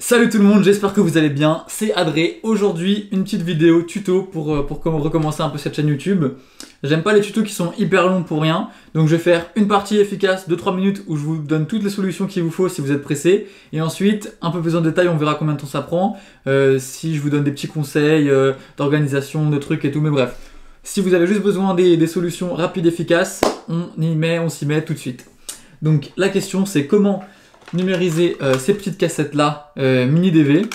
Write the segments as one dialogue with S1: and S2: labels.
S1: Salut tout le monde, j'espère que vous allez bien, c'est Adré. Aujourd'hui, une petite vidéo tuto pour recommencer un peu cette chaîne YouTube. J'aime pas les tutos qui sont hyper longs pour rien, donc je vais faire une partie efficace de 3 minutes où je vous donne toutes les solutions qu'il vous faut si vous êtes pressé. Et ensuite, un peu plus en détail, on verra combien de temps ça prend, si je vous donne des petits conseils d'organisation, de trucs et tout, mais bref. Si vous avez juste besoin des solutions rapides et efficaces, on s'y met tout de suite. Donc la question c'est comment numériser ces petites cassettes là mini DV,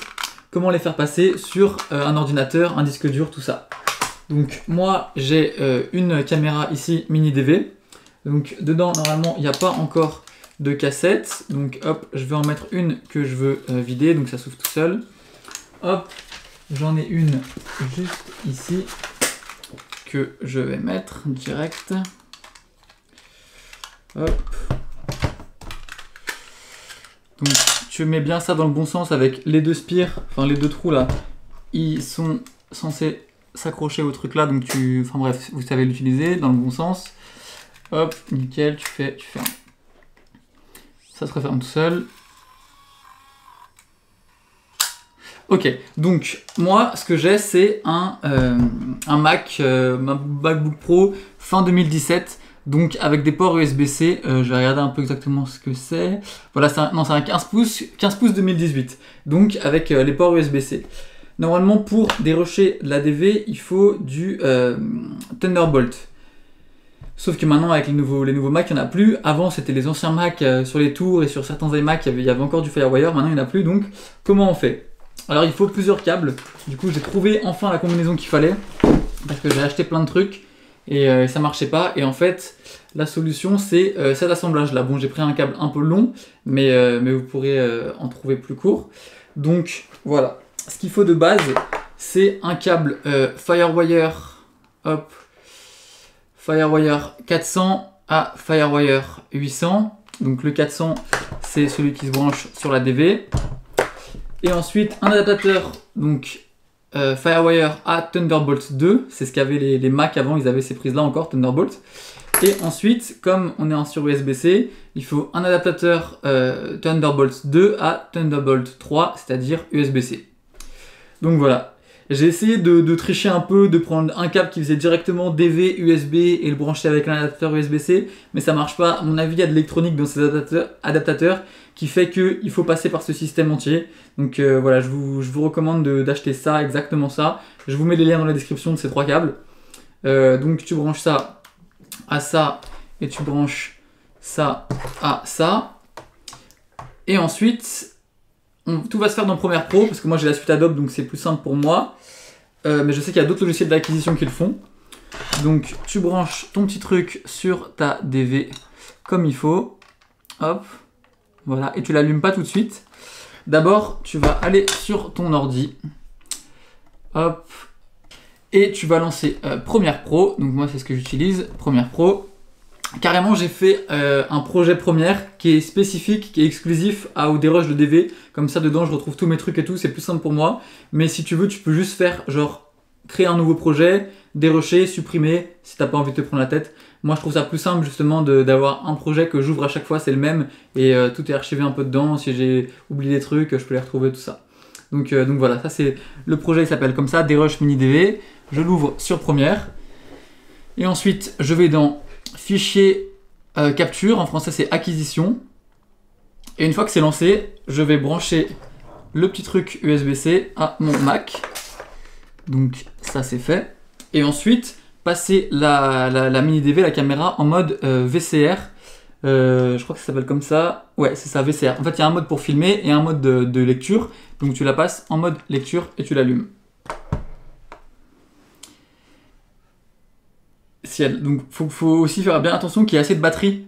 S1: comment les faire passer sur un ordinateur, un disque dur, tout ça. Donc moi j'ai une caméra ici mini DV, donc dedans normalement il n'y a pas encore de cassette, donc hop je vais en mettre une que je veux vider, donc ça s'ouvre tout seul. Hop, j'en ai une juste ici que je vais mettre direct. Hop. Donc tu mets bien ça dans le bon sens avec les deux spires, enfin les deux trous là, ils sont censés s'accrocher au truc là, donc enfin bref, vous savez l'utiliser dans le bon sens. Hop, nickel, tu fais ça se referme tout seul. Ok, donc moi ce que j'ai c'est un Mac, un MacBook Pro fin 2017. Donc avec des ports USB-C, je vais regarder un peu exactement ce que c'est. Voilà, c'est un 15 pouces 2018. Donc avec les ports USB-C. Normalement pour dérusher la DV, il faut du Thunderbolt. Sauf que maintenant avec les nouveaux Mac, il n'y en a plus. Avant c'était les anciens Mac sur les tours et sur certains iMac, il y avait encore du Firewire. Maintenant il n'y en a plus. Donc comment on fait? Alors il faut plusieurs câbles. Du coup j'ai trouvé enfin la combinaison qu'il fallait. Parce que j'ai acheté plein de trucs. Et ça marchait pas, et en fait la solution c'est cet assemblage là. Bon, j'ai pris un câble un peu long, mais vous pourrez en trouver plus court. Donc voilà, ce qu'il faut de base c'est un câble Firewire, hop, Firewire 400 à Firewire 800. Donc le 400 c'est celui qui se branche sur la DV, et ensuite un adaptateur donc Firewire à Thunderbolt 2, c'est ce qu'avaient les Mac avant, ils avaient ces prises là encore, Thunderbolt. Et ensuite, comme on est sur USB-C, il faut un adaptateur Thunderbolt 2 à Thunderbolt 3, c'est-à-dire USB-C. Donc voilà, j'ai essayé de tricher un peu, de prendre un câble qui faisait directement DV USB et le brancher avec un adaptateur USB-C, mais ça marche pas. À mon avis, il y a de l'électronique dans ces adaptateurs qui fait qu'il faut passer par ce système entier. Donc voilà, je vous recommande d'acheter ça, exactement ça. Je vous mets les liens dans la description de ces trois câbles. Donc tu branches ça à ça et tu branches ça à ça. Et ensuite, tout va se faire dans Premiere Pro, parce que moi j'ai la suite Adobe, donc c'est plus simple pour moi. Mais je sais qu'il y a d'autres logiciels d'acquisition qui le font. Donc tu branches ton petit truc sur ta DV comme il faut. Hop. Voilà, et tu l'allumes pas tout de suite. D'abord, tu vas aller sur ton ordi. Hop. Et tu vas lancer Premiere Pro. Donc moi, c'est ce que j'utilise, Premiere Pro. Carrément, j'ai fait un projet Premiere qui est spécifique, qui est exclusif au dérush de DV. Comme ça, dedans, je retrouve tous mes trucs et tout. C'est plus simple pour moi. Mais si tu veux, tu peux juste faire, genre, créer un nouveau projet, dérusher, supprimer, si t'as pas envie de te prendre la tête. Moi je trouve ça plus simple justement d'avoir un projet que j'ouvre à chaque fois, c'est le même, et tout est archivé un peu dedans. Si j'ai oublié des trucs, je peux les retrouver, tout ça. Donc voilà, ça c'est le projet, il s'appelle comme ça, Derush Mini DV. Je l'ouvre sur Premiere, et ensuite je vais dans Fichier Capture, en français c'est Acquisition, et une fois que c'est lancé, je vais brancher le petit truc USB-C à mon Mac. Donc ça c'est fait, et ensuite passer la mini DV, la caméra, en mode VCR. Je crois que ça s'appelle comme ça. Ouais, c'est ça, VCR. En fait, il y a un mode pour filmer et un mode de lecture. Donc tu la passes en mode lecture et tu l'allumes. Donc faut aussi faire bien attention qu'il y ait assez de batterie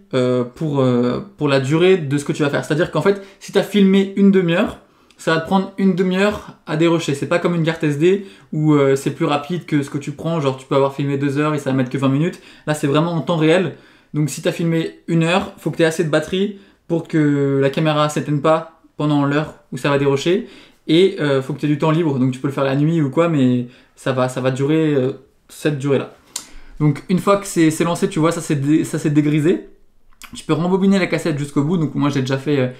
S1: pour la durée de ce que tu vas faire. C'est-à-dire qu'en fait, si tu as filmé une demi-heure, ça va te prendre une demi-heure à dérusher. C'est pas comme une carte SD où c'est plus rapide que ce que tu prends. Genre tu peux avoir filmé 2 heures et ça va mettre que 20 minutes. Là c'est vraiment en temps réel. Donc si tu as filmé 1 heure, il faut que tu aies assez de batterie pour que la caméra ne s'éteigne pas pendant l'heure où ça va dérusher. Et faut que tu aies du temps libre. Donc tu peux le faire la nuit ou quoi, mais ça va durer cette durée-là. Donc une fois que c'est lancé, tu vois, ça s'est dégrisé. Tu peux rembobiner la cassette jusqu'au bout. Donc moi j'ai déjà fait,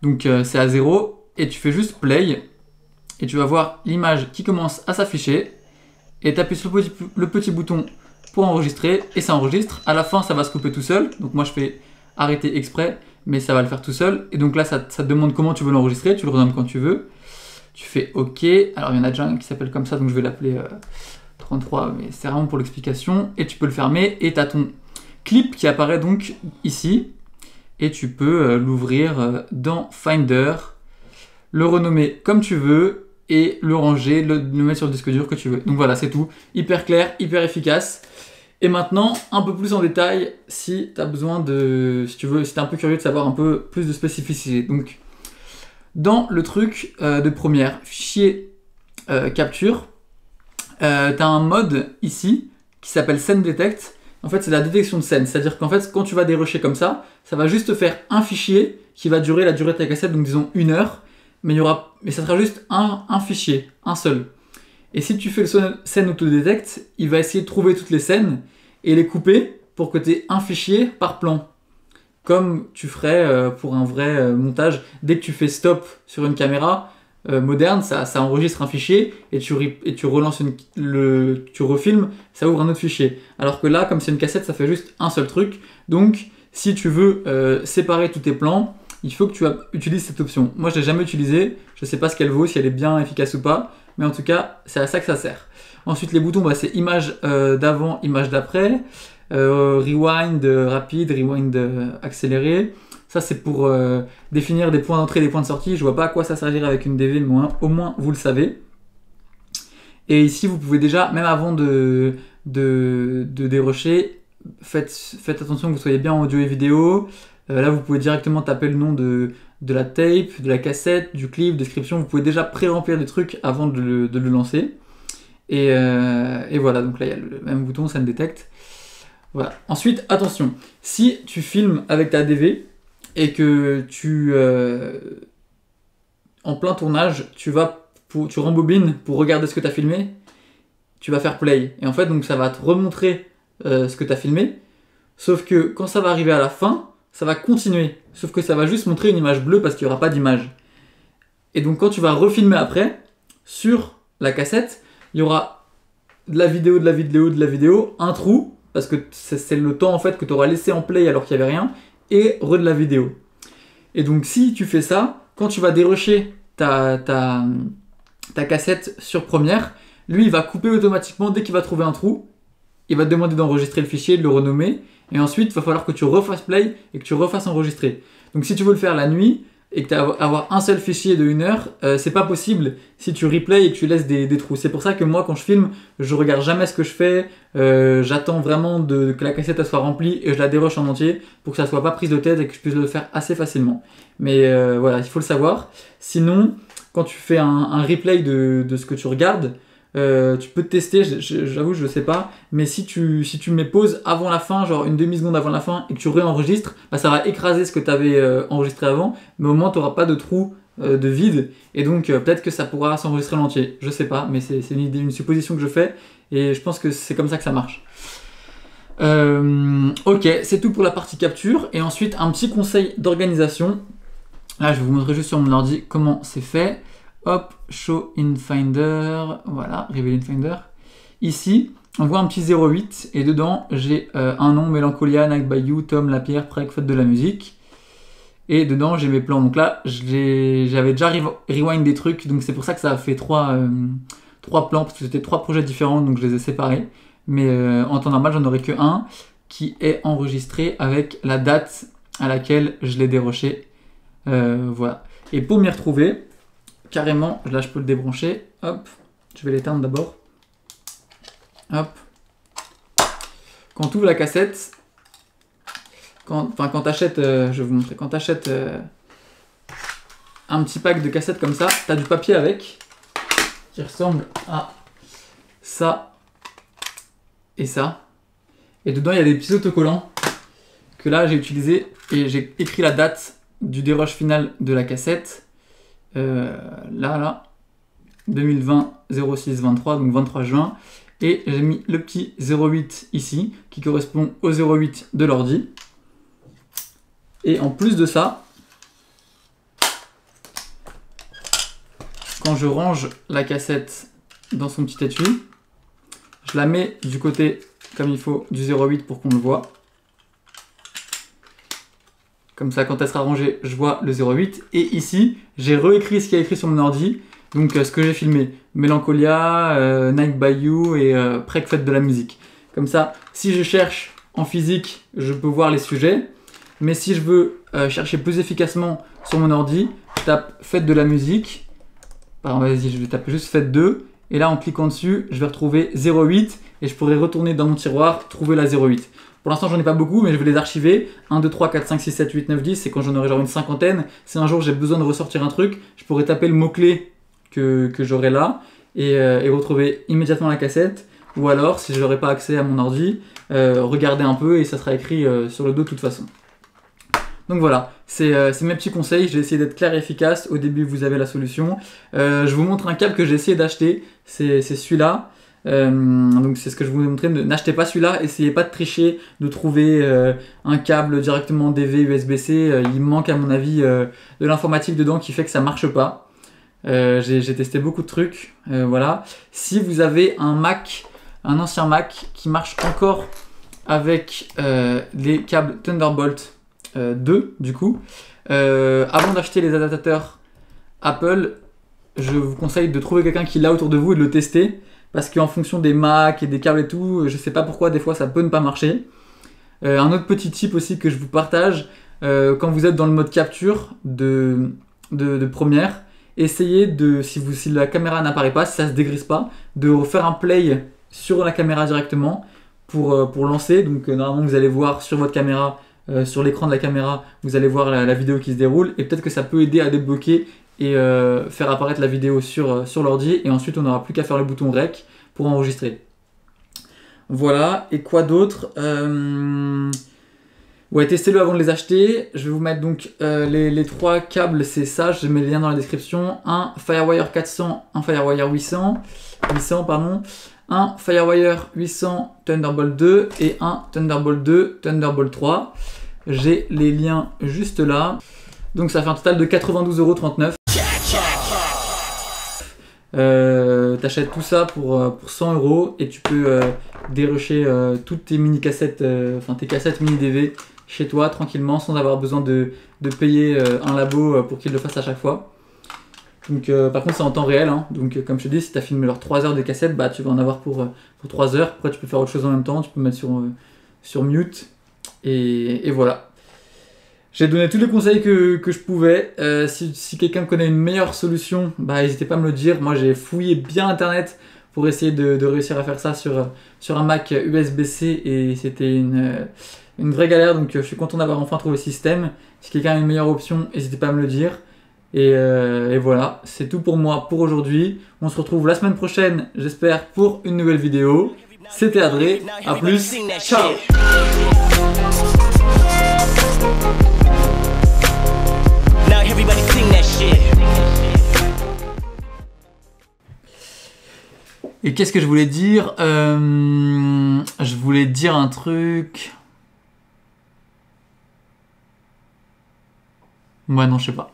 S1: donc c'est à 0. et tu fais juste play et tu vas voir l'image qui commence à s'afficher et tu appuies sur le petit bouton pour enregistrer et ça enregistre. À la fin, ça va se couper tout seul. Donc moi, je fais arrêter exprès, mais ça va le faire tout seul. Et donc là, ça te demande comment tu veux l'enregistrer. Tu le renommes quand tu veux. Tu fais OK. Alors, il y en a déjà un qui s'appelle comme ça, donc je vais l'appeler 33, mais c'est vraiment pour l'explication. Et tu peux le fermer et tu as ton clip qui apparaît donc ici. Et tu peux l'ouvrir dans Finder, le renommer comme tu veux et le ranger, le mettre sur le disque dur que tu veux. Donc voilà, c'est tout. Hyper clair, hyper efficace. Et maintenant, un peu plus en détail, si tu as besoin de... Si tu es un peu curieux de savoir un peu plus de spécificité. Donc, dans le truc de Premiere, fichier capture, tu as un mode ici qui s'appelle Scene Detect. En fait, c'est la détection de scène. C'est-à-dire qu'en fait, quand tu vas dérusher comme ça va juste faire un fichier qui va durer la durée de ta cassette, donc disons 1 heure, mais ça sera juste un fichier, un seul. Et si tu fais le scène autodetect, il va essayer de trouver toutes les scènes et les couper pour que tu aies un fichier par plan. Comme tu ferais pour un vrai montage. Dès que tu fais stop sur une caméra moderne, ça enregistre un fichier et tu relances tu refilmes, ça ouvre un autre fichier. Alors que là, comme c'est une cassette, ça fait juste un seul truc. Donc, si tu veux séparer tous tes plans, il faut que tu utilises cette option. Moi, je ne l'ai jamais utilisée. Je ne sais pas ce qu'elle vaut, si elle est bien efficace ou pas. Mais en tout cas, c'est à ça que ça sert. Ensuite, les boutons, c'est image d'avant, image d'après. Rewind rapide, rewind accéléré. Ça, c'est pour définir des points d'entrée et des points de sortie. Je vois pas à quoi ça servirait avec une DV, mais au moins, vous le savez. Et ici, vous pouvez déjà, même avant de dérusher, faites attention que vous soyez bien en audio et vidéo. Là, vous pouvez directement taper le nom de la tape, de la cassette, du clip, description. Vous pouvez déjà pré-remplir des trucs avant de le lancer. Et voilà, donc là, il y a le même bouton, Scene Detect. Voilà. Ensuite, attention, si tu filmes avec ta DV et que en plein tournage, tu rembobines pour regarder ce que tu as filmé, tu vas faire play. Et en fait, donc ça va te remontrer ce que tu as filmé. Sauf que quand ça va arriver à la fin, ça va continuer. Sauf que ça va juste montrer une image bleue parce qu'il n'y aura pas d'image. Et donc quand tu vas refilmer après, sur la cassette, il y aura de la vidéo, un trou, parce que c'est le temps en fait que tu auras laissé en play alors qu'il n'y avait rien, et de la vidéo. Et donc si tu fais ça, quand tu vas dérusher ta cassette sur Premiere, lui il va couper automatiquement dès qu'il va trouver un trou, il va te demander d'enregistrer le fichier, de le renommer, et ensuite il va falloir que tu refasses play et que tu refasses enregistrer. Donc si tu veux le faire la nuit, et que tu as avoir un seul fichier de 1 heure, c'est pas possible si tu replay et que tu laisses des trous. C'est pour ça que moi quand je filme, je regarde jamais ce que je fais, j'attends vraiment que la cassette soit remplie et je la dérush en entier pour que ça soit pas prise de tête et que je puisse le faire assez facilement. Mais voilà, il faut le savoir. Sinon, quand tu fais un replay de ce que tu regardes, tu peux te tester, j'avoue je sais pas, mais si tu mets pause avant la fin, genre une demi-seconde avant la fin et que tu réenregistres, ça va écraser ce que tu avais enregistré avant, mais au moins tu n'auras pas de trou de vide et donc peut-être que ça pourra s'enregistrer en entier, je sais pas, mais c'est une supposition que je fais et je pense que c'est comme ça que ça marche. Ok, c'est tout pour la partie capture et ensuite un petit conseil d'organisation. Là je vais vous montrer juste sur mon ordi comment c'est fait. Hop, Show in Finder, voilà, Reveal in Finder. Ici, on voit un petit 08 et dedans, j'ai un nom, Mélancolia, Night by You, Tom, Lapierre, Preg, Fête de la musique. Et dedans, j'ai mes plans. Donc là, j'avais déjà rewind des trucs, donc c'est pour ça que ça a fait 3 plans, parce que c'était 3 projets différents, donc je les ai séparés. Mais en temps normal, j'en aurais que un qui est enregistré avec la date à laquelle je l'ai déroché. Voilà. Et pour m'y retrouver, carrément, là je peux le débrancher, hop, je vais l'éteindre d'abord, hop, quand tu ouvres la cassette, quand tu achètes, je vais vous montrer, quand tu achètes un petit pack de cassettes comme ça, tu as du papier avec, qui ressemble à ça et ça, et dedans il y a des petits autocollants que là j'ai utilisé et j'ai écrit la date du dérush final de la cassette. Là, 2020 06 23, donc 23 juin, et j'ai mis le petit 08 ici, qui correspond au 08 de l'ordi. Et en plus de ça, quand je range la cassette dans son petit étui, je la mets du côté comme il faut du 0,8 pour qu'on le voit. Comme ça, quand elle sera rangée, je vois le 0,8. Et ici, j'ai réécrit ce qu'il y a écrit sur mon ordi. Donc, ce que j'ai filmé. Mélancolia, Night by You et Prek Fête de la musique. Comme ça, si je cherche en physique, je peux voir les sujets. Mais si je veux chercher plus efficacement sur mon ordi, je tape Fête de la musique. Pardon, vas-y, je vais taper juste Fête 2. Et là, en cliquant dessus, je vais retrouver 0,8. Et je pourrais retourner dans mon tiroir, trouver la 0,8. Pour l'instant, j'en ai pas beaucoup, mais je vais les archiver. 1, 2, 3, 4, 5, 6, 7, 8, 9, 10. C'est quand j'en aurai genre une cinquantaine. Si un jour j'ai besoin de ressortir un truc, je pourrais taper le mot-clé que j'aurai là et retrouver immédiatement la cassette. Ou alors, si je n'aurai pas accès à mon ordi, regarder un peu et ça sera écrit sur le dos de toute façon. Donc voilà, c'est mes petits conseils. J'ai essayé d'être clair et efficace. Au début, vous avez la solution. Je vous montre un câble que j'ai essayé d'acheter. C'est celui-là. Donc c'est ce que je vous ai montré, n'achetez pas celui-là, essayez pas de tricher, de trouver un câble directement DV USB-C, il manque à mon avis de l'informatique dedans qui fait que ça marche pas. J'ai testé beaucoup de trucs, voilà. Si vous avez un Mac, un ancien Mac qui marche encore avec les câbles Thunderbolt 2 du coup, avant d'acheter les adaptateurs Apple, je vous conseille de trouver quelqu'un qui l'a autour de vous et de le tester. Parce qu'en fonction des Mac et des câbles et tout, je sais pas pourquoi, des fois ça peut ne pas marcher. Un autre petit tip aussi que je vous partage, quand vous êtes dans le mode capture de Premiere, essayez de, si la caméra n'apparaît pas, si ça se dégrise pas, de faire un play sur la caméra directement pour lancer. Donc normalement vous allez voir sur votre caméra, sur l'écran de la caméra, vous allez voir la vidéo qui se déroule et peut-être que ça peut aider à débloquer et faire apparaître la vidéo sur l'ordi et ensuite on n'aura plus qu'à faire le bouton REC pour enregistrer. Voilà, et quoi d'autre ouais, testez-le avant de les acheter. Je vais vous mettre donc les 3 câbles, c'est ça, je mets les liens dans la description. Un Firewire 400, un Firewire 800 pardon, un Firewire 800 Thunderbolt 2 et un Thunderbolt 2 Thunderbolt 3. J'ai les liens juste là. Donc ça fait un total de 92,39 €. T'achètes tout ça pour 100 € et tu peux dérocher toutes tes mini cassettes, enfin tes cassettes mini DV chez toi tranquillement sans avoir besoin de payer un labo pour qu'il le fasse à chaque fois. Donc par contre c'est en temps réel, hein. Donc comme je te dis, si tu as filmé leurs 3 heures de cassette, bah tu vas en avoir pour 3 heures. Après tu peux faire autre chose en même temps, tu peux mettre sur mute et voilà. J'ai donné tous les conseils que je pouvais. Si quelqu'un connaît une meilleure solution, bah, n'hésitez pas à me le dire. Moi, j'ai fouillé bien Internet pour essayer de réussir à faire ça sur un Mac USB-C et c'était une vraie galère. Donc, je suis content d'avoir enfin trouvé le système. Si quelqu'un a une meilleure option, n'hésitez pas à me le dire. Et voilà, c'est tout pour moi pour aujourd'hui. On se retrouve la semaine prochaine, j'espère, pour une nouvelle vidéo. C'était Adré, à plus, ciao!
S2: Everybody sing that shit.
S1: Et qu'est-ce que je voulais dire je voulais dire un truc. Ouais, non, je sais pas.